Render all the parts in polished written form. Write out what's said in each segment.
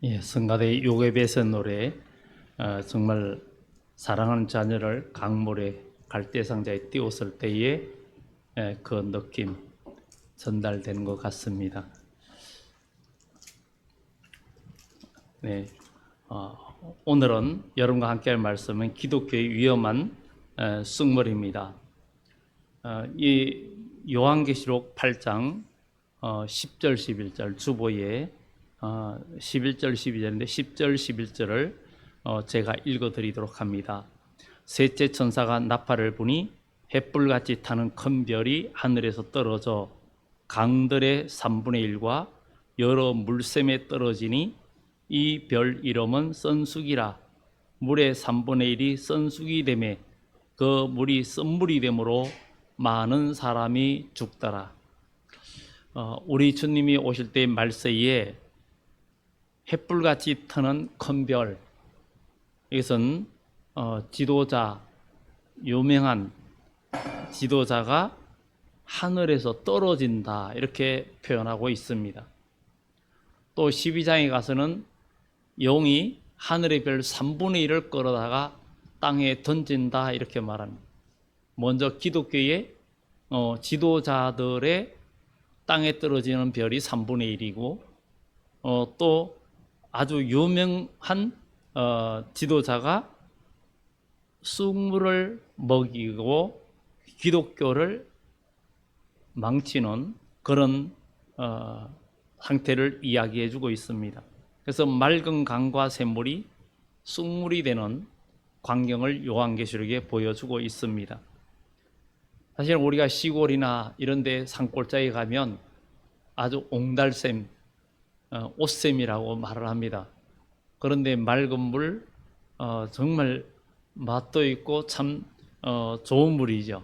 성가대 요괴배서 노래, 정말 사랑하는 자녀를 강물에 갈대상자에 띄웠을 때의 그 느낌 전달되는 것 같습니다. 네, 오늘은 여러분과 함께할 말씀은 기독교의 위험한 쑥물입니다. 이 요한계시록 8장 10절 11절 주보에 11절 12절인데 10절 11절을 제가 읽어드리도록 합니다. 셋째 천사가 나팔을 부니 횃불같이 타는 큰 별이 하늘에서 떨어져 강들의 3분의 1과 여러 물샘에 떨어지니 이 별 이름은 선숙이라. 물의 3분의 1이 선숙이 되매 그 물이 썬물이 되므로 많은 사람이 죽더라. 우리 주님이 오실 때의 말세에 횃불같이 타는 큰 별, 이것은 지도자, 유명한 지도자가 하늘에서 떨어진다 이렇게 표현하고 있습니다. 또 12장에 가서는 영이 하늘의 별 3분의 1을 끌어다가 땅에 던진다 이렇게 말합니다. 먼저 기독교의 지도자들의 땅에 떨어지는 별이 3분의 1이고 또 아주 유명한 지도자가 쑥물을 먹이고 기독교를 망치는 그런 상태를 이야기해 주고 있습니다. 그래서 맑은 강과 샘물이 쑥물이 되는 광경을 요한계시록에 보여주고 있습니다. 사실 우리가 시골이나 이런 데 산골짜기에 가면 아주 옹달샘, 옷샘이라고 말을 합니다. 그런데 맑은 물, 정말 맛도 있고 참 좋은 물이죠.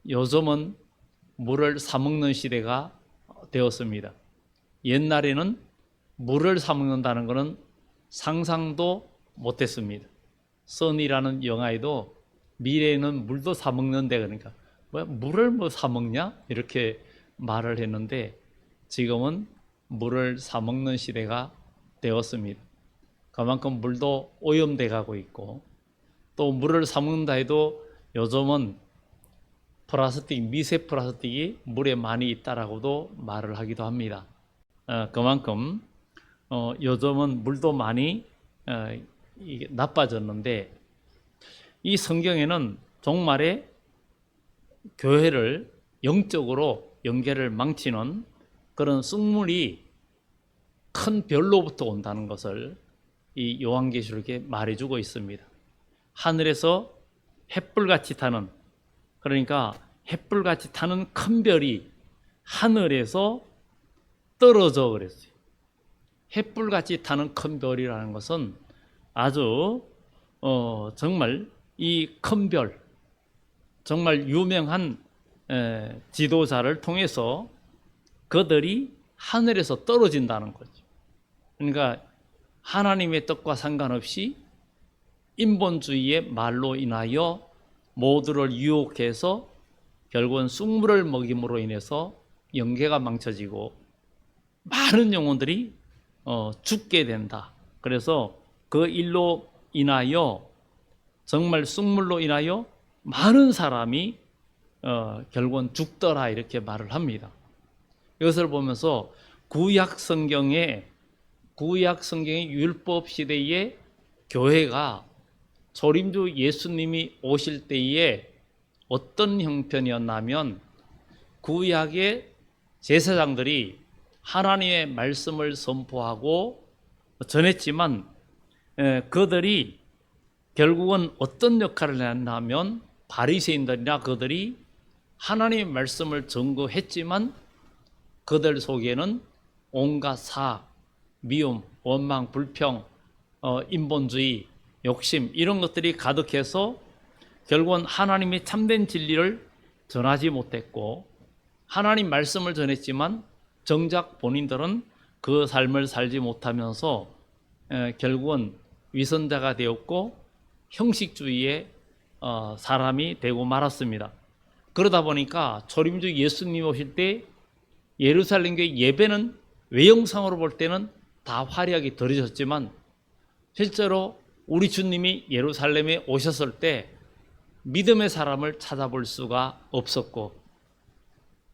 요즘은 물을 사 먹는 시대가 되었습니다. 옛날에는 물을 사 먹는다는 것은 상상도 못했습니다. 선이라는 영화에도 미래에는 물도 사 먹는데, 그러니까 물을 뭐 사 먹냐 이렇게 말을 했는데 지금은 물을 사 먹는 시대가 되었습니다. 그만큼 물도 오염돼 가고 있고, 또 물을 사 먹는다 해도 요즘은 플라스틱, 미세 플라스틱이 물에 많이 있다라고도 말을 하기도 합니다. 그만큼 요즘은 물도 많이 나빠졌는데, 이 성경에는 종말에 교회를 영적으로 연계를 망치는 그런 쑥물이 큰 별로부터 온다는 것을 이 요한계시록에 말해주고 있습니다. 하늘에서 횃불같이 타는, 그러니까 횃불같이 타는 큰 별이 하늘에서 떨어져 그랬어요. 횃불같이 타는 큰 별이라는 것은 아주 정말 이 큰 별, 정말 유명한 지도자를 통해서 그들이 하늘에서 떨어진다는 거죠. 그러니까 하나님의 뜻과 상관없이 인본주의의 말로 인하여 모두를 유혹해서 결국은 쑥물을 먹임으로 인해서 영계가 망쳐지고 많은 영혼들이 죽게 된다. 그래서 그 일로 인하여 정말 쑥물로 인하여 많은 사람이 결국은 죽더라 이렇게 말을 합니다. 이것을 보면서 구약 성경의 율법 시대의 교회가 초림주 예수님이 오실 때에 어떤 형편이었냐면, 구약의 제사장들이 하나님의 말씀을 선포하고 전했지만 그들이 결국은 어떤 역할을 했냐면, 바리새인들이나 그들이 하나님의 말씀을 전거했지만 그들 속에는 온갖 미움, 원망, 불평, 인본주의, 욕심 이런 것들이 가득해서 결국은 하나님의 참된 진리를 전하지 못했고, 하나님 말씀을 전했지만 정작 본인들은 그 삶을 살지 못하면서 결국은 위선자가 되었고 형식주의의 사람이 되고 말았습니다. 그러다 보니까 초림주 예수님 오실 때 예루살렘 교회 예배는 외형상으로 볼 때는 다 화려하게 드려졌지만 실제로 우리 주님이 예루살렘에 오셨을 때 믿음의 사람을 찾아볼 수가 없었고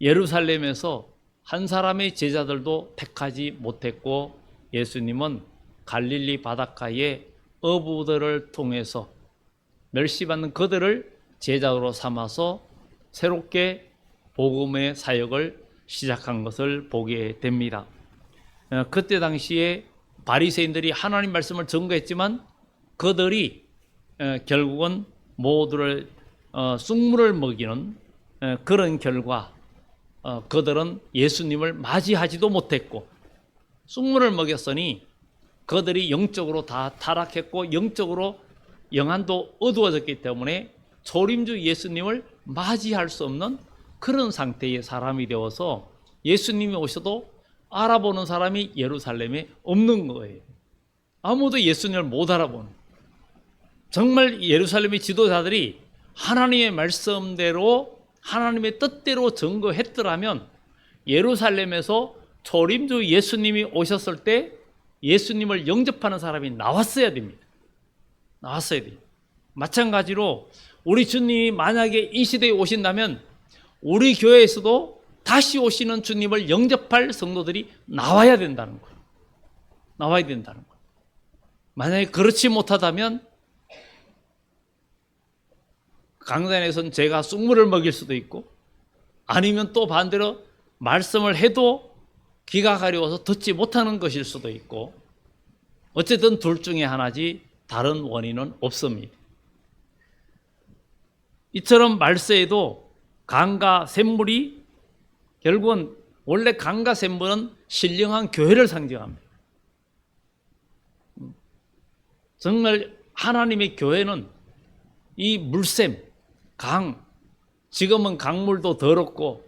예루살렘에서 한 사람의 제자들도 택하지 못했고 예수님은 갈릴리 바닷가에 어부들을 통해서 멸시받는 그들을 제자로 삼아서 새롭게 복음의 사역을 시작한 것을 보게 됩니다. 그때 당시에 바리새인들이 하나님 말씀을 전거했지만 그들이 결국은 모두를 쑥물을 먹이는 그런 결과 그들은 예수님을 맞이하지도 못했고 쑥물을 먹였으니 그들이 영적으로 다 타락했고 영적으로 영안도 어두워졌기 때문에 초림주 예수님을 맞이할 수 없는 그런 상태의 사람이 되어서 예수님이 오셔도 알아보는 사람이 예루살렘에 없는 거예요. 아무도 예수님을 못 알아보는. 정말 예루살렘의 지도자들이 하나님의 말씀대로 하나님의 뜻대로 증거했더라면 예루살렘에서 초림주 예수님이 오셨을 때 예수님을 영접하는 사람이 나왔어야 됩니다. 나왔어야 돼요. 마찬가지로 우리 주님이 만약에 이 시대에 오신다면 우리 교회에서도 다시 오시는 주님을 영접할 성도들이 나와야 된다는 거예요. 나와야 된다는 거예요. 만약에 그렇지 못하다면 강단에서는 제가 쑥물을 먹일 수도 있고 아니면 또 반대로 말씀을 해도 귀가 가려워서 듣지 못하는 것일 수도 있고 어쨌든 둘 중에 하나지 다른 원인은 없습니다. 이처럼 말세에도 강과 샘물이 결국은 원래 강과 샘물은 신령한 교회를 상징합니다. 정말 하나님의 교회는 이 물샘, 강, 지금은 강물도 더럽고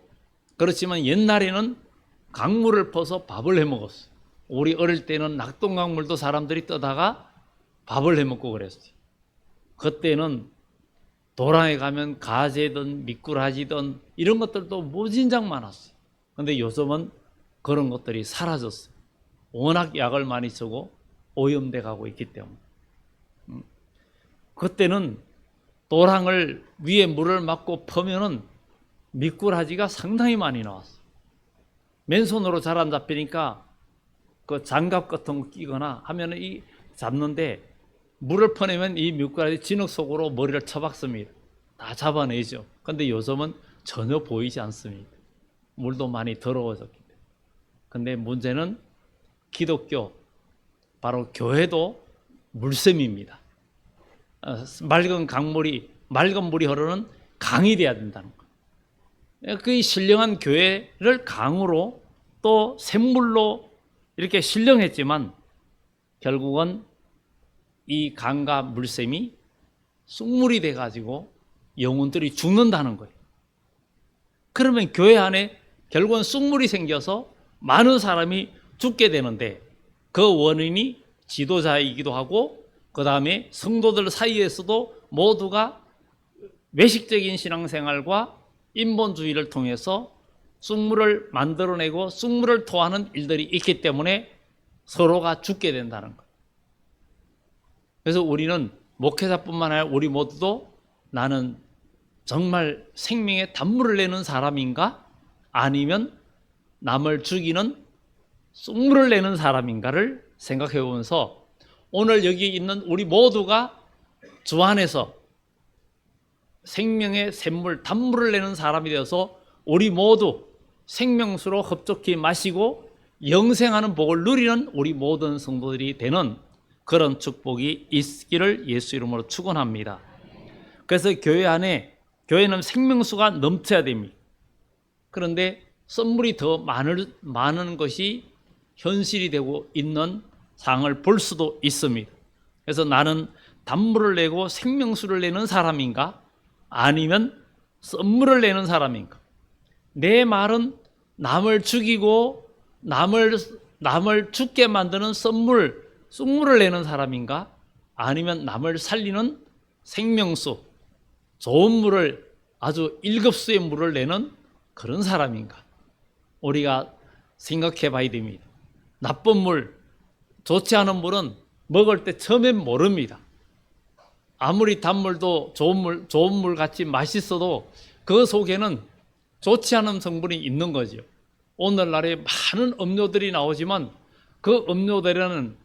그렇지만 옛날에는 강물을 퍼서 밥을 해먹었어요. 우리 어릴 때는 낙동강물도 사람들이 떠다가 밥을 해먹고 그랬어요. 그때는 도랑에 가면 가재든 미꾸라지든 이런 것들도 무진장 많았어요. 그런데 요즘은 그런 것들이 사라졌어요. 워낙 약을 많이 쓰고 오염돼 가고 있기 때문에. 그때는 도랑을 위에 물을 막고 퍼면은 미꾸라지가 상당히 많이 나왔어요. 맨손으로 잘 안 잡히니까 그 장갑 같은 거 끼거나 하면은 이 잡는데 물을 퍼내면 이 미꾸라지 진흙 속으로 머리를 쳐박습니다. 다 잡아내죠. 그런데 요즘은 전혀 보이지 않습니다. 물도 많이 더러워졌기 때문에. 근데 문제는 기독교, 바로 교회도 물샘입니다. 맑은 강물이, 맑은 물이 흐르는 강이 돼야 된다는 거예요. 그 신령한 교회를 강으로 또 샘물로 이렇게 신령했지만 결국은 이 강과 물샘이 쑥물이 돼가지고 영혼들이 죽는다는 거예요. 그러면 교회 안에 결국은 쑥물이 생겨서 많은 사람이 죽게 되는데 그 원인이 지도자이기도 하고 그 다음에 성도들 사이에서도 모두가 외식적인 신앙생활과 인본주의를 통해서 쑥물을 만들어내고 쑥물을 토하는 일들이 있기 때문에 서로가 죽게 된다는 거예요. 그래서 우리는 목회자뿐만 아니라 우리 모두도 나는 정말 생명의 단물을 내는 사람인가 아니면 남을 죽이는 쑥물을 내는 사람인가를 생각해 보면서 오늘 여기 있는 우리 모두가 주 안에서 생명의 샘물, 단물을 내는 사람이 되어서 우리 모두 생명수로 흡족히 마시고 영생하는 복을 누리는 우리 모든 성도들이 되는 그런 축복이 있기를 예수 이름으로 축원합니다. 그래서 교회 안에 교회는 생명수가 넘쳐야 됩니다. 그런데 썬물이 더 많은 것이 현실이 되고 있는 상황을 볼 수도 있습니다. 그래서 나는 단물을 내고 생명수를 내는 사람인가 아니면 썬물을 내는 사람인가? 내 말은 남을 죽이고 남을 죽게 만드는 쑥물을 내는 사람인가 아니면 남을 살리는 생명수, 좋은 물을 아주 1급수의 물을 내는 그런 사람인가? 우리가 생각해 봐야 됩니다. 나쁜 물, 좋지 않은 물은 먹을 때 처음엔 모릅니다. 아무리 단물도 좋은 물 같이 맛있어도 그 속에는 좋지 않은 성분이 있는 거죠. 오늘날에 많은 음료들이 나오지만 그 음료들에는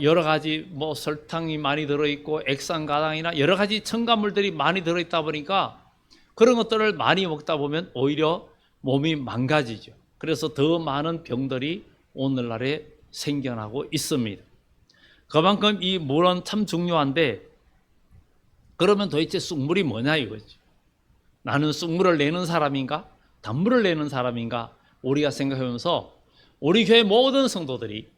여러 가지 뭐 설탕이 많이 들어있고 액상가당이나 여러 가지 첨가물들이 많이 들어있다 보니까 그런 것들을 많이 먹다 보면 오히려 몸이 망가지죠. 그래서 더 많은 병들이 오늘날에 생겨나고 있습니다. 그만큼 이 물은 참 중요한데, 그러면 도대체 쑥물이 뭐냐 이거죠. 나는 쑥물을 내는 사람인가? 단물을 내는 사람인가? 우리가 생각하면서 우리 교회 모든 성도들이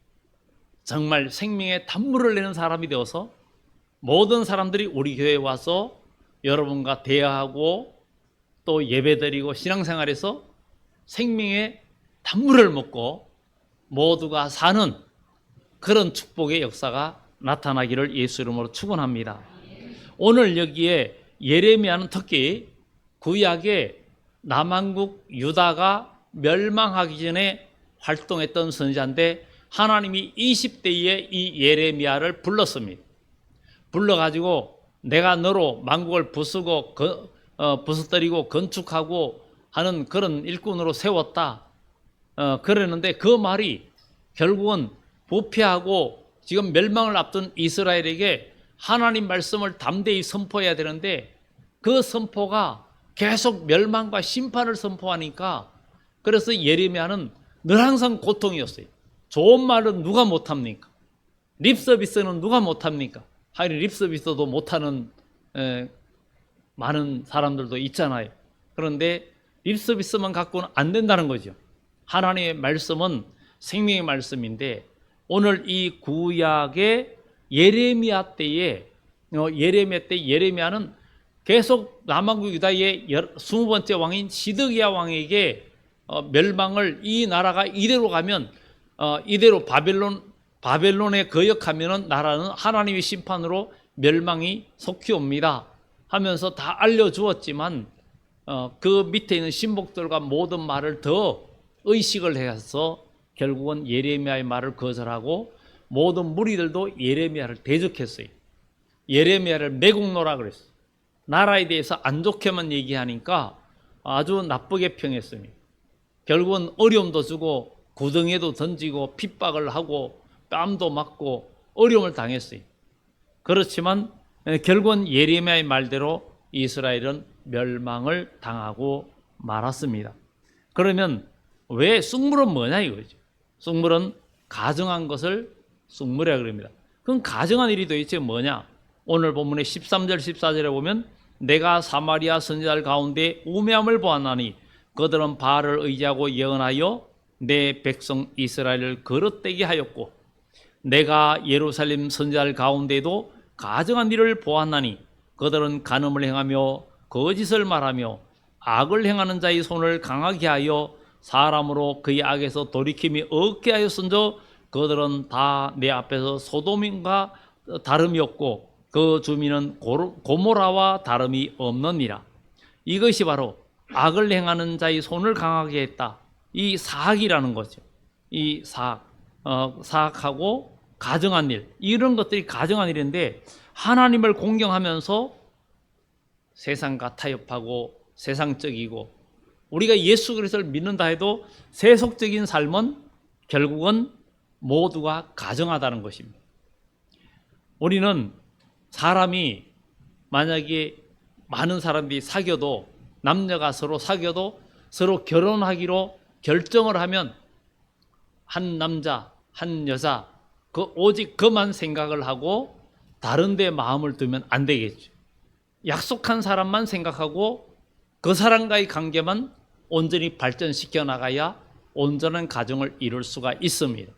정말 생명의 단물을 내는 사람이 되어서 모든 사람들이 우리 교회에 와서 여러분과 대화하고 또 예배드리고 신앙생활에서 생명의 단물을 먹고 모두가 사는 그런 축복의 역사가 나타나기를 예수 이름으로 축원합니다. 오늘 여기에 예레미야는 특히 구약의 남한국 유다가 멸망하기 전에 활동했던 선지자인데, 하나님이 20대에 이 예레미야를 불렀습니다. 불러가지고 내가 너로 만국을 부서뜨리고 건축하고 하는 그런 일꾼으로 세웠다. 그랬는데 그 말이 결국은 부패하고 지금 멸망을 앞둔 이스라엘에게 하나님 말씀을 담대히 선포해야 되는데, 그 선포가 계속 멸망과 심판을 선포하니까, 그래서 예레미야는 늘 항상 고통이었어요. 좋은 말은 누가 못합니까? 립서비스는 누가 못합니까? 하긴 립서비스도 못하는 많은 사람들도 있잖아요. 그런데 립서비스만 갖고는 안 된다는 거죠. 하나님의 말씀은 생명의 말씀인데, 오늘 이 구약의 예레미야 때에 예레미야는 계속 남한국 유다의 20번째 왕인 시드기야 왕에게 멸망을, 이 나라가 이대로 가면 이대로 바벨론에 거역하면은 나라는 하나님의 심판으로 멸망이 속히 옵니다 하면서 다 알려주었지만, 그 밑에 있는 신복들과 모든 말을 더 의식을 해서 결국은 예레미야의 말을 거절하고 모든 무리들도 예레미야를 대적했어요. 예레미야를 매국노라 그랬어요. 나라에 대해서 안 좋게만 얘기하니까 아주 나쁘게 평했습니다. 결국은 어려움도 주고 구덩이에도 던지고 핍박을 하고 뺨도 맞고 어려움을 당했어요. 그렇지만 결국은 예레미야의 말대로 이스라엘은 멸망을 당하고 말았습니다. 그러면 왜 쑥물은 뭐냐 이거죠. 쑥물은 가정한 것을 쑥물이라 그럽니다. 그럼 가정한 일이 도대체 뭐냐? 오늘 본문의 13절 14절에 보면 내가 사마리아 선지자들 가운데 우매함을 보았나니 그들은 바알을 의지하고 예언하여 내 백성 이스라엘을 거릇되게 하였고, 내가 예루살렘 선지자들 가운데도 가정한 일을 보았나니 그들은 간음을 행하며 거짓을 말하며 악을 행하는 자의 손을 강하게 하여 사람으로 그의 악에서 돌이킴이 없게 하였은저 그들은 다 내 앞에서 소돔과 다름이 없고 그 주민은 고모라와 다름이 없느니라. 이것이 바로 악을 행하는 자의 손을 강하게 했다. 이 사악이라는 거죠. 이 사악하고 가정한 일, 이런 것들이 가정한 일인데, 하나님을 공경하면서 세상과 타협하고 세상적이고, 우리가 예수 그리스도를 믿는다 해도 세속적인 삶은 결국은 모두가 가정하다는 것입니다. 우리는 사람이 만약에 많은 사람들이 사귀어도, 남녀가 서로 사귀어도 서로 결혼하기로 결정을 하면 한 남자 한 여자 오직 그만 생각을 하고 다른 데 마음을 두면 안 되겠죠. 약속한 사람만 생각하고 그 사람과의 관계만 온전히 발전시켜 나가야 온전한 가정을 이룰 수가 있습니다.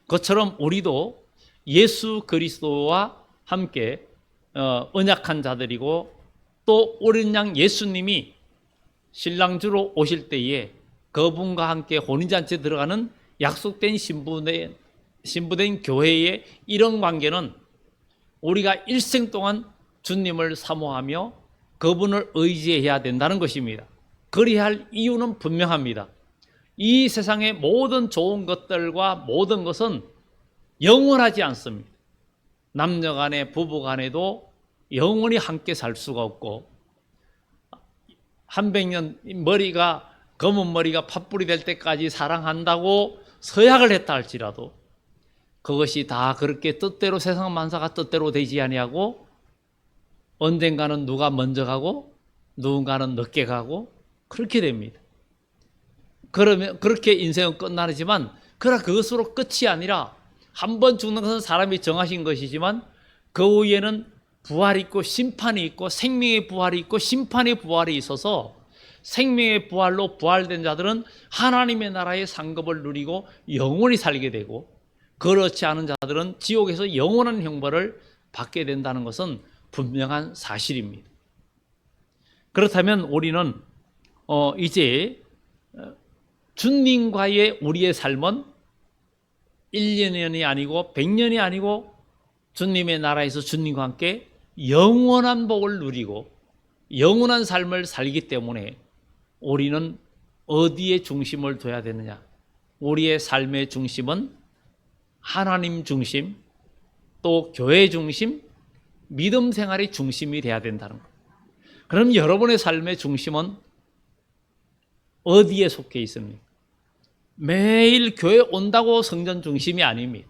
그처럼 우리도 예수 그리스도와 함께 언약한 자들이고, 또 어린 양 예수님이 신랑주로 오실 때에 그분과 함께 혼인잔치에 들어가는 약속된 신부된 교회의 이런 관계는 우리가 일생 동안 주님을 사모하며 그분을 의지해야 된다는 것입니다. 그리야 할 이유는 분명합니다. 이 세상의 모든 좋은 것들과 모든 것은 영원하지 않습니다. 남녀 간에 부부 간에도 영원히 함께 살 수가 없고, 한 100년 검은 머리가 팥불이 될 때까지 사랑한다고 서약을 했다 할지라도 그것이 다 그렇게 뜻대로, 세상 만사가 뜻대로 되지 아니하고 언젠가는 누가 먼저 가고 누군가는 늦게 가고 그렇게 됩니다. 그러면 그렇게 인생은 끝나지만, 그러나 그것으로 끝이 아니라 한 번 죽는 것은 사람이 정하신 것이지만 그 후에는 부활이 있고 심판이 있고, 생명의 부활이 있고 심판의 부활이 있어서, 생명의 부활로 부활된 자들은 하나님의 나라의 상급을 누리고 영원히 살게 되고, 그렇지 않은 자들은 지옥에서 영원한 형벌을 받게 된다는 것은 분명한 사실입니다. 그렇다면 우리는 이제 주님과의 우리의 삶은 1년이 아니고 100년이 아니고 주님의 나라에서 주님과 함께 영원한 복을 누리고 영원한 삶을 살기 때문에 우리는 어디에 중심을 둬야 되느냐? 우리의 삶의 중심은 하나님 중심, 또 교회 중심, 믿음 생활의 중심이 돼야 된다는 것. 그럼 여러분의 삶의 중심은 어디에 속해 있습니까? 매일 교회 온다고 성전 중심이 아닙니다.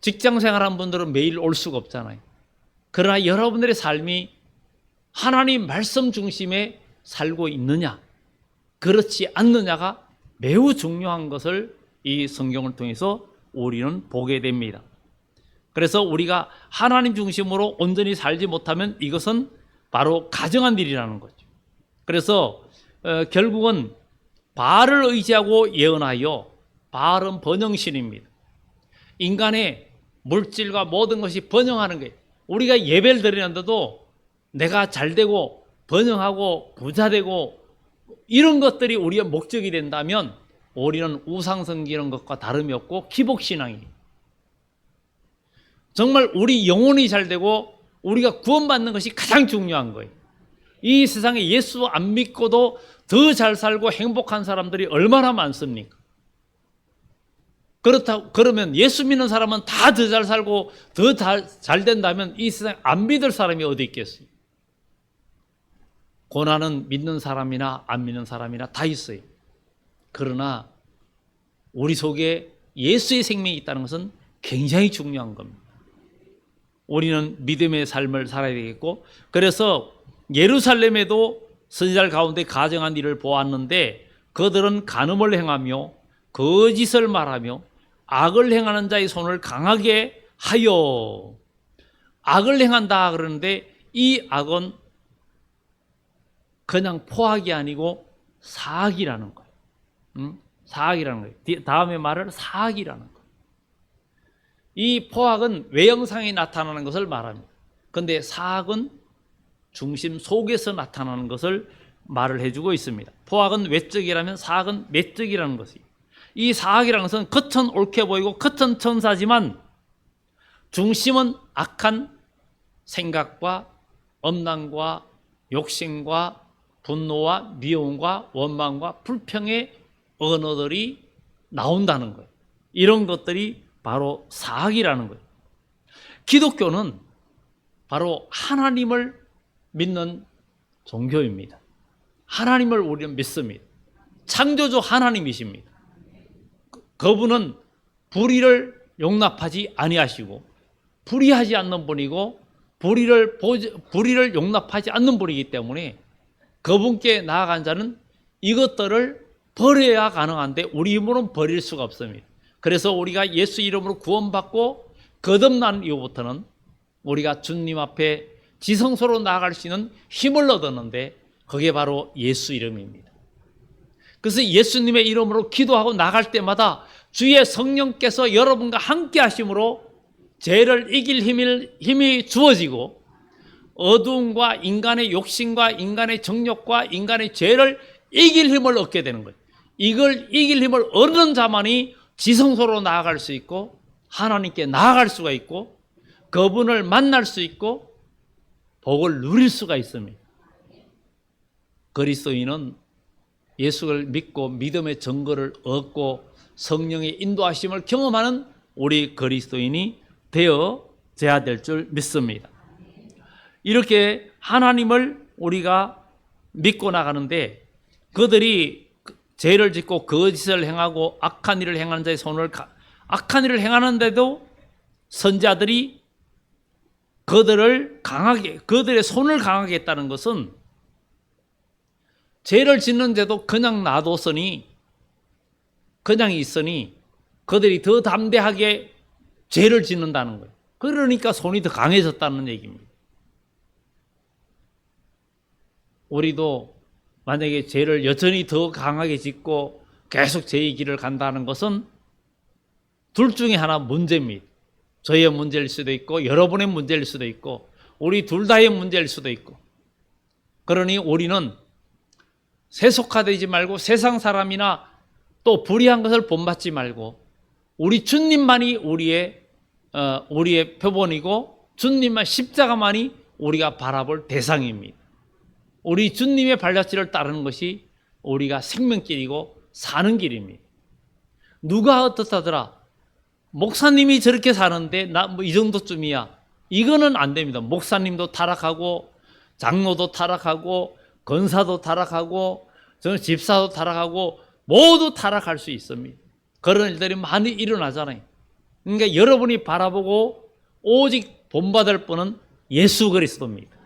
직장 생활한 분들은 매일 올 수가 없잖아요. 그러나 여러분들의 삶이 하나님 말씀 중심에 살고 있느냐, 그렇지 않느냐가 매우 중요한 것을 이 성경을 통해서 우리는 보게 됩니다. 그래서 우리가 하나님 중심으로 온전히 살지 못하면 이것은 바로 가정한 일이라는 거죠. 그래서 결국은 바알을 의지하고 예언하여, 바알은 번영신입니다. 인간의 물질과 모든 것이 번영하는 거예요. 우리가 예배를 드리는데도 내가 잘되고 번영하고 부자되고 이런 것들이 우리의 목적이 된다면 우리는 우상 섬기는 것과 다름이 없고 기복신앙이에요. 정말 우리 영혼이 잘되고 우리가 구원받는 것이 가장 중요한 거예요. 이 세상에 예수 안 믿고도 더 잘 살고 행복한 사람들이 얼마나 많습니까? 그러면 예수 믿는 사람은 다 더 잘 살고 더 잘 된다면 이 세상에 안 믿을 사람이 어디 있겠어요? 고난은 믿는 사람이나 안 믿는 사람이나 다 있어요. 그러나 우리 속에 예수의 생명이 있다는 것은 굉장히 중요한 겁니다. 우리는 믿음의 삶을 살아야 되겠고, 그래서 예루살렘에도 선지자들 가운데 가정한 일을 보았는데 그들은 간음을 행하며 거짓을 말하며 악을 행하는 자의 손을 강하게 하여, 악을 행한다 그러는데 이 악은 그냥 포악이 아니고 사악이라는 거예요. 사악이라는 거예요. 다음에 말을 사악이라는 거예요. 이 포악은 외형상에 나타나는 것을 말합니다. 그런데 사악은 중심 속에서 나타나는 것을 말을 해주고 있습니다. 포악은 외적이라면 사악은 내적이라는 것이에요. 이 사악이라는 것은 겉은 옳게 보이고 겉은 천사지만 중심은 악한 생각과 엄란과 욕심과 분노와 미움과 원망과 불평의 언어들이 나온다는 거예요. 이런 것들이 바로 사악이라는 거예요. 기독교는 바로 하나님을 믿는 종교입니다. 하나님을 우리는 믿습니다. 창조주 하나님이십니다. 그분은 불의를 용납하지 아니하시고 불의하지 않는 분이고 불의를 용납하지 않는 분이기 때문에 그분께 나아간 자는 이것들을 버려야 가능한데 우리 힘으로는 버릴 수가 없습니다. 그래서 우리가 예수 이름으로 구원받고 거듭난 이후부터는 우리가 주님 앞에 지성소로 나아갈 수 있는 힘을 얻었는데 그게 바로 예수 이름입니다. 그래서 예수님의 이름으로 기도하고 나갈 때마다 주의 성령께서 여러분과 함께 하심으로 죄를 이길 힘이 주어지고 어두움과 인간의 욕심과 인간의 정욕과 인간의 죄를 이길 힘을 얻게 되는 거예요. 이걸 이길 힘을 얻는 자만이 지성소로 나아갈 수 있고 하나님께 나아갈 수가 있고 그분을 만날 수 있고 복을 누릴 수가 있습니다. 그리스도인은 예수를 믿고 믿음의 증거를 얻고 성령의 인도하심을 경험하는 우리 그리스도인이 되어져야 될 줄 믿습니다. 이렇게 하나님을 우리가 믿고 나가는데 그들이 죄를 짓고 거짓을 행하고 악한 일을 행하는 자의 악한 일을 행하는데도 선지자들이 그들의 손을 강하게 했다는 것은 죄를 짓는데도 그냥 놔뒀으니, 그냥 있으니 그들이 더 담대하게 죄를 짓는다는 거예요. 그러니까 손이 더 강해졌다는 얘기입니다. 우리도 만약에 죄를 여전히 더 강하게 짓고 계속 죄의 길을 간다는 것은 둘 중에 하나 문제입니다. 저의 문제일 수도 있고 여러분의 문제일 수도 있고 우리 둘 다의 문제일 수도 있고, 그러니 우리는 세속화되지 말고 세상 사람이나 또 불의한 것을 본받지 말고 우리 주님만이 우리의 표본이고 주님만, 십자가만이 우리가 바라볼 대상입니다. 우리 주님의 발자취를 따르는 것이 우리가 생명길이고 사는 길입니다. 누가 어떻다더라, 목사님이 저렇게 사는데 나 뭐 이 정도쯤이야, 이거는 안 됩니다. 목사님도 타락하고 장로도 타락하고 권사도 타락하고 저는 집사도 타락하고 모두 타락할 수 있습니다. 그런 일들이 많이 일어나잖아요. 그러니까 여러분이 바라보고 오직 본받을 분은 예수 그리스도입니다.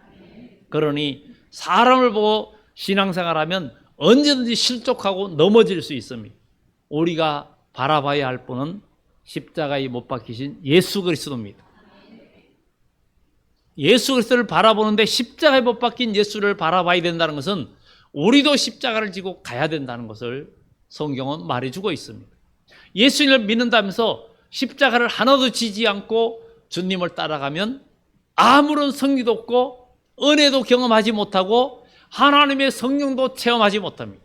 그러니 사람을 보고 신앙생활하면 언제든지 실족하고 넘어질 수 있습니다. 우리가 바라봐야 할 분은 십자가에 못 박히신 예수 그리스도입니다. 예수 그리스도를 바라보는데 십자가에 못 박힌 예수를 바라봐야 된다는 것은 우리도 십자가를 지고 가야 된다는 것을 성경은 말해주고 있습니다. 예수님을 믿는다면서 십자가를 하나도 지지 않고 주님을 따라가면 아무런 승리도 없고 은혜도 경험하지 못하고 하나님의 성령도 체험하지 못합니다.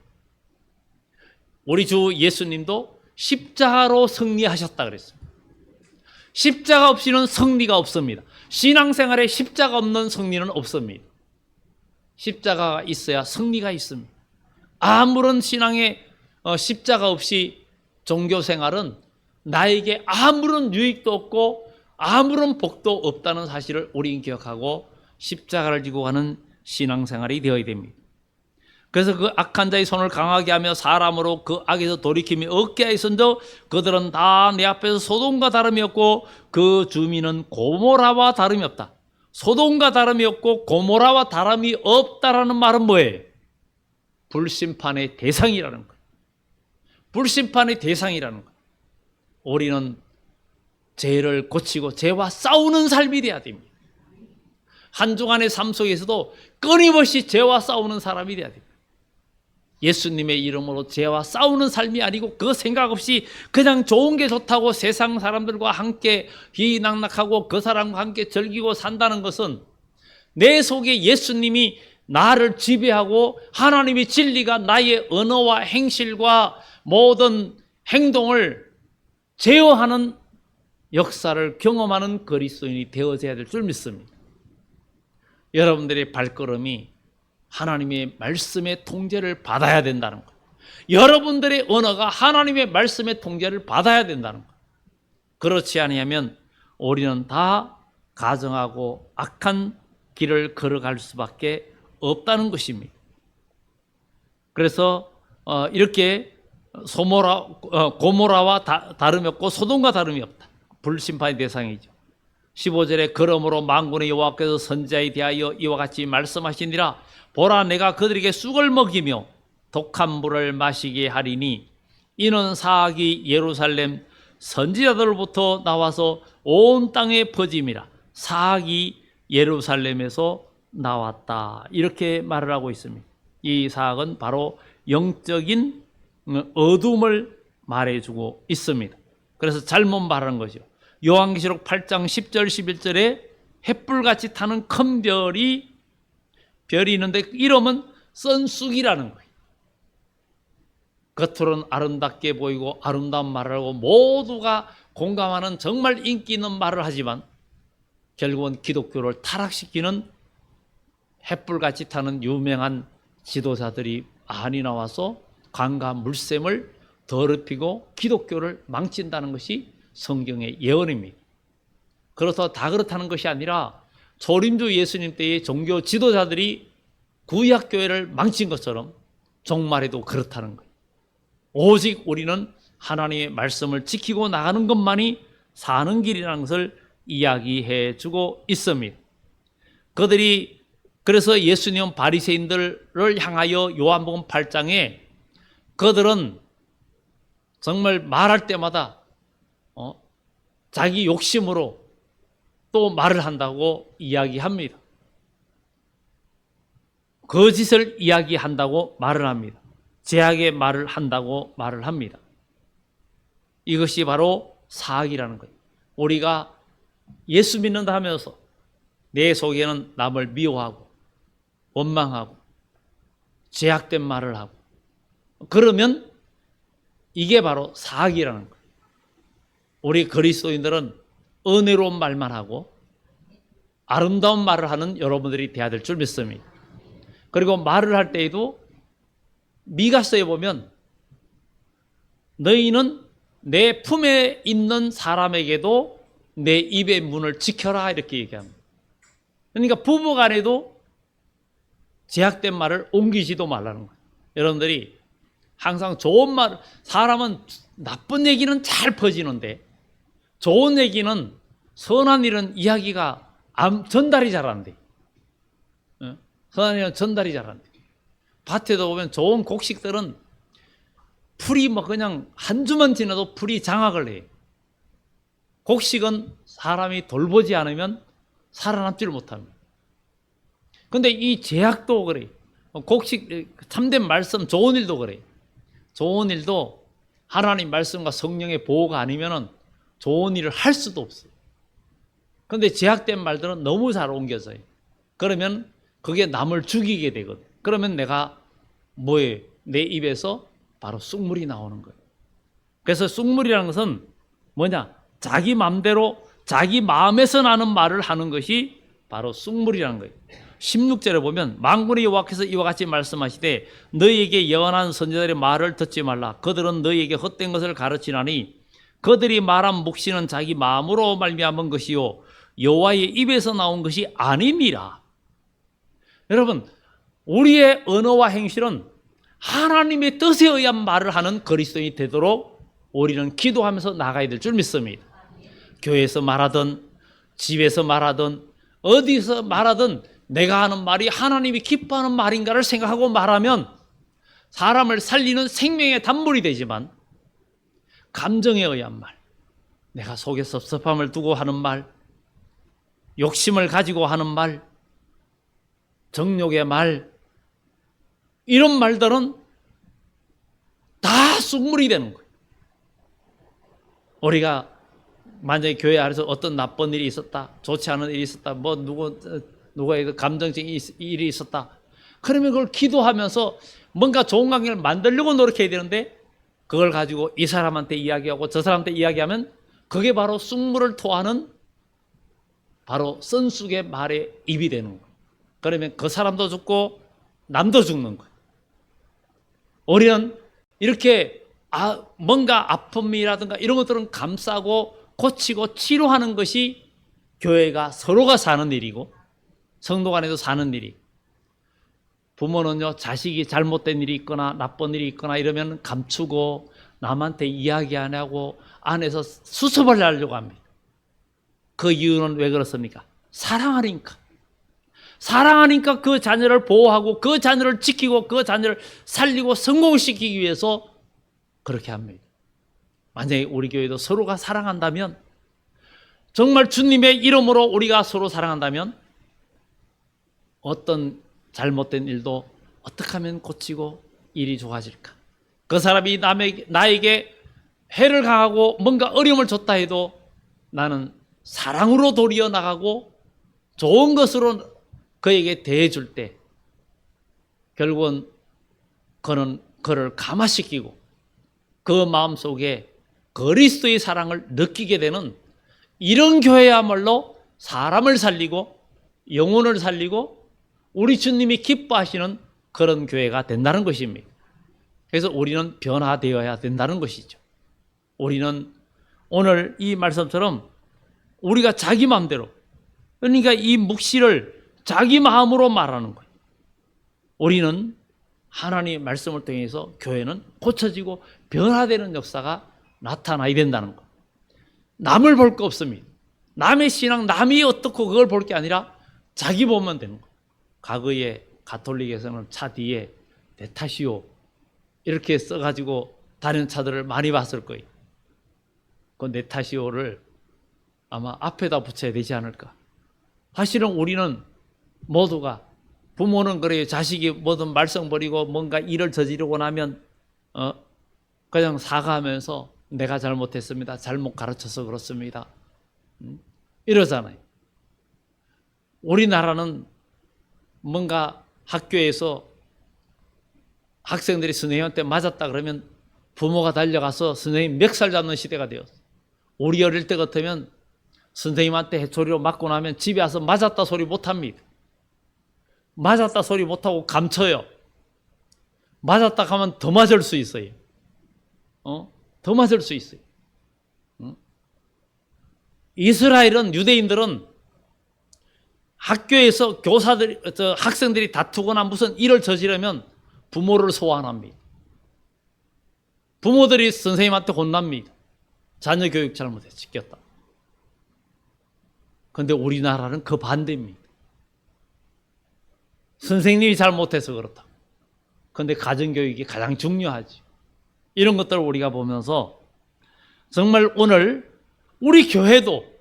우리 주 예수님도 십자가로 승리하셨다 그랬습니다. 십자가 없이는 승리가 없습니다. 신앙생활에 십자가 없는 승리는 없습니다. 십자가가 있어야 승리가 있습니다. 아무런 신앙에 십자가 없이 종교생활은 나에게 아무런 유익도 없고 아무런 복도 없다는 사실을 우리는 기억하고 십자가를 지고 가는 신앙생활이 되어야 됩니다. 그래서 그 악한 자의 손을 강하게 하며 사람으로 그 악에서 돌이킴이 없게 하였은저 그들은 다 내 앞에서 소돔과 다름이 없고 그 주민은 고모라와 다름이 없다. 소돔과 다름이 없고 고모라와 다름이 없다라는 말은 뭐예요? 불심판의 대상이라는 거예요. 불심판의 대상이라는 거예요. 우리는 죄를 고치고 죄와 싸우는 삶이 돼야 됩니다. 한 주간의 삶 속에서도 끊임없이 죄와 싸우는 사람이 돼야 됩니다. 예수님의 이름으로 죄와 싸우는 삶이 아니고 그 생각 없이 그냥 좋은 게 좋다고 세상 사람들과 함께 희낙낙하고 그 사람과 함께 즐기고 산다는 것은 내 속에 예수님이 나를 지배하고 하나님의 진리가 나의 언어와 행실과 모든 행동을 제어하는 역사를 경험하는 그리스도인이 되어져야 될 줄 믿습니다. 여러분들의 발걸음이 하나님의 말씀의 통제를 받아야 된다는 것. 여러분들의 언어가 하나님의 말씀의 통제를 받아야 된다는 것. 그렇지 않으면 우리는 다 가정하고 악한 길을 걸어갈 수밖에 없다는 것입니다. 그래서 이렇게 고모라와 다름이 없고 소돔과 다름이 없다. 불심판의 대상이죠. 15절에 그러므로 만군의 여호와께서 선지자에 대하여 이와 같이 말씀하시니라. 보라, 내가 그들에게 쑥을 먹이며 독한 물을 마시게 하리니 이는 사악이 예루살렘 선지자들로부터 나와서 온 땅에 퍼짐이라. 사악이 예루살렘에서 나왔다. 이렇게 말을 하고 있습니다. 이 사악은 바로 영적인 어둠을 말해주고 있습니다. 그래서 잘못 말하는 거죠. 요한계시록 8장 10절 11절에 햇불같이 타는 큰 별이 있는데 이름은 썬쑥이라는 거예요. 겉으로는 아름답게 보이고 아름다운 말을 하고 모두가 공감하는 정말 인기 있는 말을 하지만 결국은 기독교를 타락시키는 햇불같이 타는 유명한 지도자들이 많이 나와서 강과 물샘을 더럽히고 기독교를 망친다는 것이 성경의 예언입니다. 그래서 다 그렇다는 것이 아니라 초림주 예수님 때의 종교 지도자들이 구약교회를 망친 것처럼 종말에도 그렇다는 거예요. 오직 우리는 하나님의 말씀을 지키고 나가는 것만이 사는 길이라는 것을 이야기해 주고 있습니다. 그들이 그래서 예수님 바리새인들을 향하여 요한복음 8장에 그들은 정말 말할 때마다 자기 욕심으로 또 말을 한다고 이야기합니다. 거짓을 이야기한다고 말을 합니다. 제약의 말을 한다고 말을 합니다. 이것이 바로 사악이라는 거예요. 우리가 예수 믿는다 하면서 내 속에는 남을 미워하고 원망하고 제약된 말을 하고 그러면 이게 바로 사악이라는 거예요. 우리 그리스도인들은 은혜로운 말만 하고 아름다운 말을 하는 여러분들이 되어야 될 줄 믿습니다. 그리고 말을 할 때에도 미가서에 보면 너희는 내 품에 있는 사람에게도 내 입의 문을 지켜라 이렇게 얘기합니다. 그러니까 부부간에도 제약된 말을 옮기지도 말라는 거예요. 여러분들이 항상 좋은 말, 사람은 나쁜 얘기는 잘 퍼지는데 좋은 얘기는 선한 일은 이야기가 전달이 잘 안 돼. 선한 일은 전달이 잘 안 돼. 밭에도 보면 좋은 곡식들은 풀이 뭐 그냥 한 주만 지나도 풀이 장악을 해. 곡식은 사람이 돌보지 않으면 살아남지를 못합니다. 근데 이 제약도 그래. 곡식, 참된 말씀, 좋은 일도 그래. 좋은 일도 하나님 말씀과 성령의 보호가 아니면 좋은 일을 할 수도 없어요. 근데 제약된 말들은 너무 잘 옮겨져요. 그러면 그게 남을 죽이게 되거든. 그러면 내가 뭐예요? 내 입에서 바로 쑥물이 나오는 거예요. 그래서 쑥물이라는 것은 뭐냐? 자기 마음대로 자기 마음에서 나는 말을 하는 것이 바로 쑥물이라는 거예요. 16절에 보면 만군의 여호와께서 이와 같이 말씀하시되 너희에게 예언한 선지자들의 말을 듣지 말라. 그들은 너희에게 헛된 것을 가르치나니 그들이 말한 묵시는 자기 마음으로 말미암은 것이요 여호와의 입에서 나온 것이 아님이라. 여러분, 우리의 언어와 행실은 하나님의 뜻에 의한 말을 하는 그리스도인이 되도록 우리는 기도하면서 나가야 될 줄 믿습니다. 교회에서 말하든 집에서 말하든 어디서 말하든 내가 하는 말이 하나님이 기뻐하는 말인가를 생각하고 말하면 사람을 살리는 생명의 단물이 되지만 감정에 의한 말, 내가 속에 섭섭함을 두고 하는 말, 욕심을 가지고 하는 말, 정욕의 말, 이런 말들은 다 쑥물이 되는 거예요. 우리가 만약에 교회 안에서 어떤 나쁜 일이 있었다, 좋지 않은 일이 있었다, 뭐 누구의 감정적인 일이 있었다, 그러면 그걸 기도하면서 뭔가 좋은 관계를 만들려고 노력해야 되는데 그걸 가지고 이 사람한테 이야기하고 저 사람한테 이야기하면 그게 바로 쑥물을 토하는 바로 선숙의 말의 입이 되는 거예요. 그러면 그 사람도 죽고 남도 죽는 거예요. 우리는 이렇게 뭔가 아픔이라든가 이런 것들은 감싸고 고치고 치료하는 것이 교회가 서로가 사는 일이고 성도 간에도 사는 일이. 부모는요, 자식이 잘못된 일이 있거나 나쁜 일이 있거나 이러면 감추고 남한테 이야기 안 하고 안에서 수습을 하려고 합니다. 그 이유는 왜 그렇습니까? 사랑하니까. 사랑하니까 그 자녀를 보호하고 그 자녀를 지키고 그 자녀를 살리고 성공시키기 위해서 그렇게 합니다. 만약에 우리 교회도 서로가 사랑한다면, 정말 주님의 이름으로 우리가 서로 사랑한다면 어떤 잘못된 일도 어떻게 하면 고치고 일이 좋아질까? 그 사람이 나에게 해를 가하고 뭔가 어려움을 줬다 해도 나는 사랑으로 도리어 나가고 좋은 것으로 그에게 대해줄 때 결국은 그는 그를 감화시키고 그 마음속에 그리스도의 사랑을 느끼게 되는 이런 교회야말로 사람을 살리고 영혼을 살리고 우리 주님이 기뻐하시는 그런 교회가 된다는 것입니다. 그래서 우리는 변화되어야 된다는 것이죠. 우리는 오늘 이 말씀처럼 우리가 자기 마음대로, 그러니까 이 묵시를 자기 마음으로 말하는 거예요. 우리는 하나님의 말씀을 통해서 교회는 고쳐지고 변화되는 역사가 나타나야 된다는 것. 남을 볼 거 없습니다. 남의 신앙, 남이 어떻고 그걸 볼 게 아니라 자기 보면 되는 거예요. 과거에 가톨릭에서는 차 뒤에 내 탓이요 이렇게 써가지고 다른 차들을 많이 봤을 거예요. 그 내 탓이요를 아마 앞에다 붙여야 되지 않을까. 사실은 우리는 모두가, 부모는 그래요. 자식이 뭐든 말썽 버리고 뭔가 일을 저지르고 나면 그냥 사과하면서 내가 잘못했습니다. 잘못 가르쳐서 그렇습니다. 이러잖아요. 우리나라는 뭔가 학교에서 학생들이 선생님한테 맞았다 그러면 부모가 달려가서 선생님 멱살 잡는 시대가 되었어요. 우리 어릴 때 같으면 선생님한테 해초리로 맞고 나면 집에 와서 맞았다 소리 못합니다. 맞았다 소리 못하고 감춰요. 맞았다 하면 더 맞을 수 있어요. 더 맞을 수 있어요. 이스라엘은, 유대인들은 학교에서 학생들이 다투거나 무슨 일을 저지르면 부모를 소환합니다. 부모들이 선생님한테 혼납니다. 자녀 교육 잘못해서 시켰다. 그런데 우리나라는 그 반대입니다. 선생님이 잘못해서 그렇다. 그런데 가정교육이 가장 중요하지. 이런 것들을 우리가 보면서 정말 오늘 우리 교회도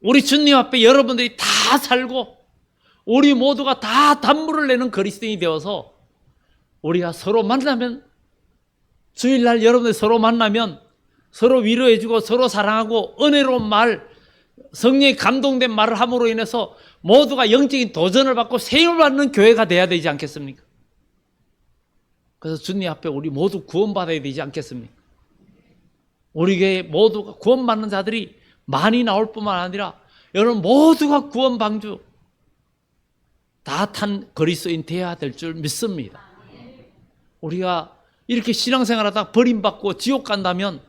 우리 주님 앞에 여러분들이 다 살고 우리 모두가 다 단물을 내는 그리스도인이 되어서 우리가 서로 만나면, 주일날 여러분들 서로 만나면 서로 위로해주고 서로 사랑하고 은혜로운 말, 성령이 감동된 말을 함으로 인해서 모두가 영적인 도전을 받고 세움을 받는 교회가 돼야 되지 않겠습니까? 그래서 주님 앞에 우리 모두 구원받아야 되지 않겠습니까? 우리 교회 모두가 구원받는 자들이 많이 나올 뿐만 아니라 여러분 모두가 구원 방주 다 탄 그리스도인 되어야 될 줄 믿습니다. 우리가 이렇게 신앙생활하다 버림받고 지옥 간다면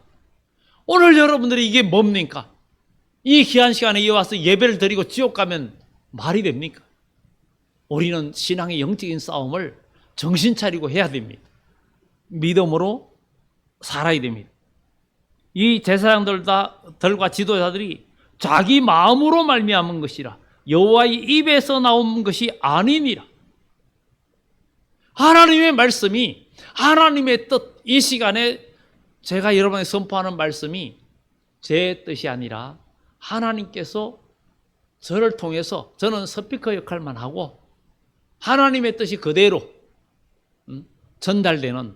오늘 여러분들이 이게 뭡니까? 이 귀한 시간에 이어와서 예배를 드리고 지옥 가면 말이 됩니까? 우리는 신앙의 영적인 싸움을 정신 차리고 해야 됩니다. 믿음으로 살아야 됩니다. 이 제사장들과 지도자들이 자기 마음으로 말미암은 것이라 여호와의 입에서 나온 것이 아니니라. 하나님의 말씀이, 하나님의 뜻, 이 시간에 제가 여러분에게 선포하는 말씀이 제 뜻이 아니라 하나님께서 저를 통해서, 저는 스피커 역할만 하고 하나님의 뜻이 그대로 전달되는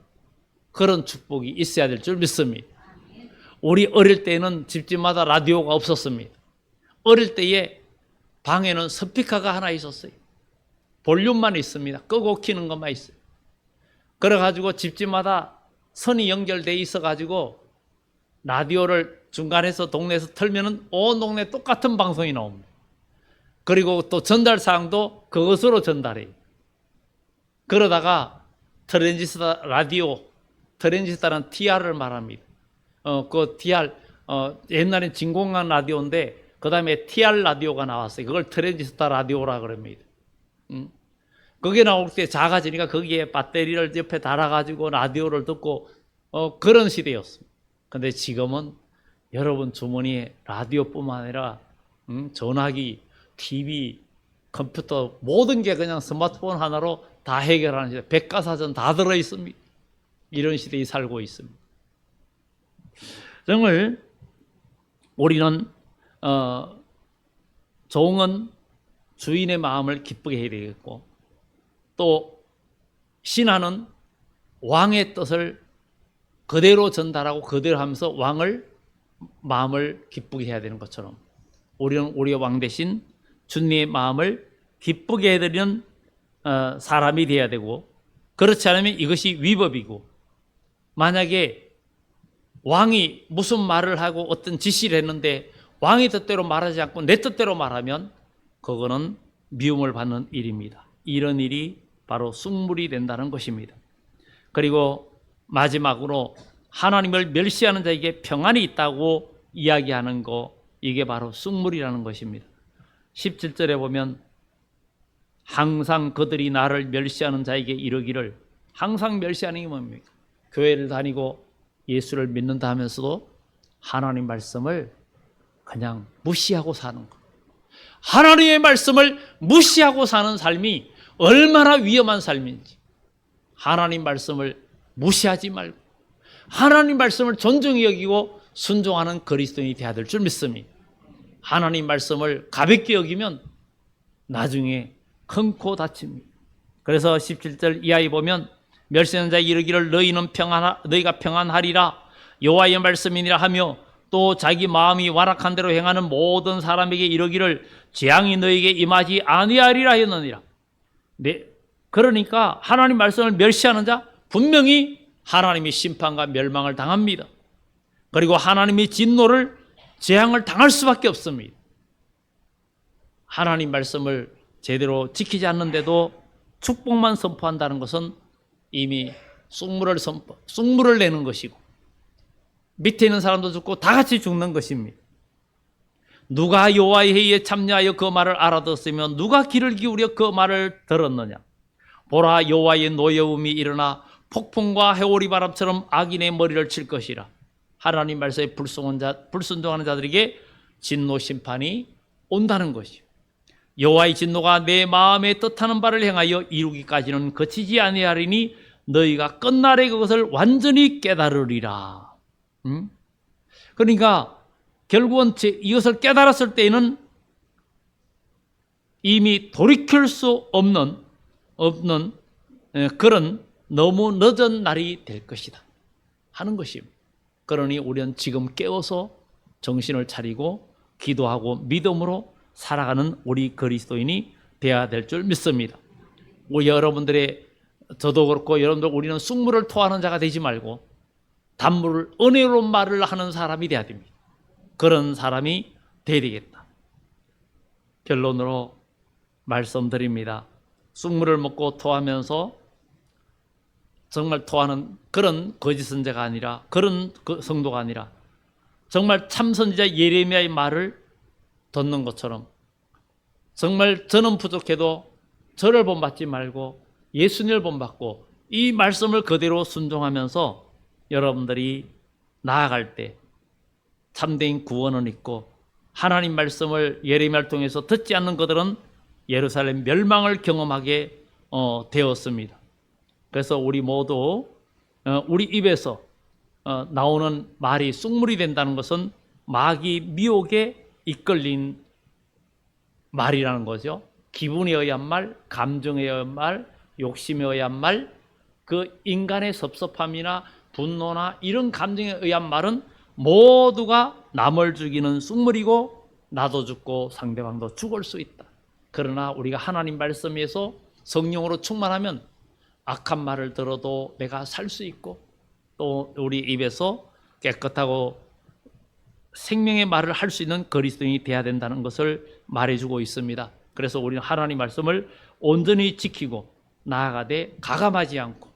그런 축복이 있어야 될 줄 믿습니다. 우리 어릴 때는 집집마다 라디오가 없었습니다. 어릴 때에 방에는 스피커가 하나 있었어요. 볼륨만 있습니다. 끄고 켜는 것만 있어요. 그래가지고 집집마다 선이 연결되어 있어가지고 라디오를 중간에서 동네에서 틀면은 온 동네 똑같은 방송이 나옵니다. 그리고 또 전달사항도 그것으로 전달해요. 그러다가 트랜지스터 라디오, 트랜지스터는 TR을 말합니다. 그 TR, 옛날엔 진공관 라디오인데 그 다음에 TR 라디오가 나왔어요. 그걸 트랜지스터 라디오라 그럽니다. 그게 나올 때 작아지니까 거기에 배터리를 옆에 달아가지고 라디오를 듣고 그런 시대였습니다. 근데 지금은 여러분 주머니에 라디오뿐만 아니라 전화기, TV, 컴퓨터 모든 게 그냥 스마트폰 하나로 다 해결하는 시대. 백과사전 다 들어있습니다. 이런 시대에 살고 있습니다. 정말 우리는 종은 주인의 마음을 기쁘게 해야 되겠고, 또 신하는 왕의 뜻을 그대로 전달하고 그대로 하면서 왕을 마음을 기쁘게 해야 되는 것처럼 우리는 우리의 왕 대신 주님의 마음을 기쁘게 해드리는 사람이 되어야 되고, 그렇지 않으면 이것이 위법이고, 만약에 왕이 무슨 말을 하고 어떤 지시를 했는데 왕의 뜻대로 말하지 않고 내 뜻대로 말하면 그거는 미움을 받는 일입니다. 이런 일이 바로 쑥물이 된다는 것입니다. 그리고 마지막으로 하나님을 멸시하는 자에게 평안이 있다고 이야기하는 거, 이게 바로 쑥물이라는 것입니다. 17절에 보면 항상 그들이 나를 멸시하는 자에게 이르기를, 항상 멸시하는 게 뭡니까? 교회를 다니고 예수를 믿는다 하면서도 하나님 말씀을 그냥 무시하고 사는 것. 하나님의 말씀을 무시하고 사는 삶이 얼마나 위험한 삶인지, 하나님 말씀을 무시하지 말고 하나님 말씀을 존중히 여기고 순종하는 그리스도인이 되어야 될 줄 믿습니다. 하나님 말씀을 가볍게 여기면 나중에 큰 코 다칩니다. 그래서 17절 이하에 보면 멸시하는 자에게 이르기를 너희가 평안하리라 여호와의 말씀이니라 하며, 또 자기 마음이 완악한 대로 행하는 모든 사람에게 이르기를 재앙이 너에게 임하지 아니하리라 하였느니라. 네, 그러니까 하나님 말씀을 멸시하는 자 분명히 하나님의 심판과 멸망을 당합니다. 그리고 하나님의 진노를, 재앙을 당할 수밖에 없습니다. 하나님 말씀을 제대로 지키지 않는데도 축복만 선포한다는 것은 이미 쑥물을 내는 것이고 밑에 있는 사람도 죽고 다 같이 죽는 것입니다. 누가 여호와의 회의에 참여하여 그 말을 알아듣으면 누가 귀를 기울여 그 말을 들었느냐. 보라, 여호와의 노여움이 일어나 폭풍과 해오리 바람처럼 악인의 머리를 칠 것이라. 하나님 말씀에 불순종하는 자들에게 진노 심판이 온다는 것이요. 여호와의 진노가 내 마음에 뜻하는 바를 행하여 이루기까지는 그치지 아니하리니 너희가 끝날에 그것을 완전히 깨달으리라. 그러니까 결국은 이것을 깨달았을 때에는 이미 돌이킬 수 없는 그런 너무 늦은 날이 될 것이다 하는 것입니다. 그러니 우리는 지금 깨어서 정신을 차리고 기도하고 믿음으로 살아가는 우리 그리스도인이 되어야 될 줄 믿습니다. 저도 그렇고 여러분들, 우리는 쑥물을 토하는 자가 되지 말고 단물을 은혜로운 말을 하는 사람이 되어야 됩니다. 그런 사람이 되어야 되겠다. 결론으로 말씀드립니다. 쑥물을 먹고 토하면서 정말 토하는 그런 거짓 선자가 아니라, 그런 성도가 아니라 정말 참 선지자 예레미야의 말을 듣는 것처럼, 정말 저는 부족해도 저를 본받지 말고 예수님을 본받고 이 말씀을 그대로 순종하면서 여러분들이 나아갈 때 참된 구원은 있고, 하나님 말씀을 예레미야를 통해서 듣지 않는 그들은 예루살렘 멸망을 경험하게 되었습니다. 그래서 우리 모두 우리 입에서 나오는 말이 쑥물이 된다는 것은 마귀 미혹에 이끌린 말이라는 거죠. 기분에 의한 말, 감정에 의한 말, 욕심에 의한 말, 그 인간의 섭섭함이나 분노나 이런 감정에 의한 말은 모두가 남을 죽이는 쑥물이고 나도 죽고 상대방도 죽을 수 있다. 그러나 우리가 하나님 말씀에서 성령으로 충만하면 악한 말을 들어도 내가 살 수 있고, 또 우리 입에서 깨끗하고 생명의 말을 할 수 있는 그리스도인이 되어야 된다는 것을 말해주고 있습니다. 그래서 우리는 하나님 말씀을 온전히 지키고 나아가되 가감하지 않고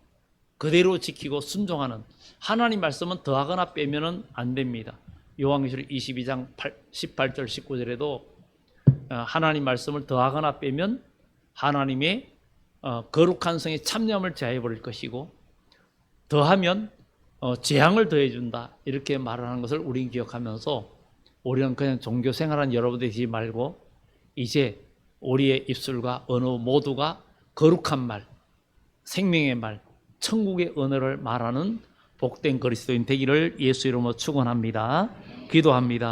그대로 지키고 순종하는, 하나님 말씀은 더하거나 빼면은 안 됩니다. 요한계시록 22장 18절 19절에도 하나님 말씀을 더하거나 빼면 하나님의 거룩한 성에 참여함을 제하여 버릴 것이고, 더하면 재앙을 더해준다, 이렇게 말하는 것을 우리는 기억하면서 우리는 그냥 종교 생활한 여러분들이 되지 말고 이제 우리의 입술과 언어 모두가 거룩한 말, 생명의 말, 천국의 언어를 말하는 복된 그리스도인 되기를 예수 이름으로 축원합니다. 기도합니다.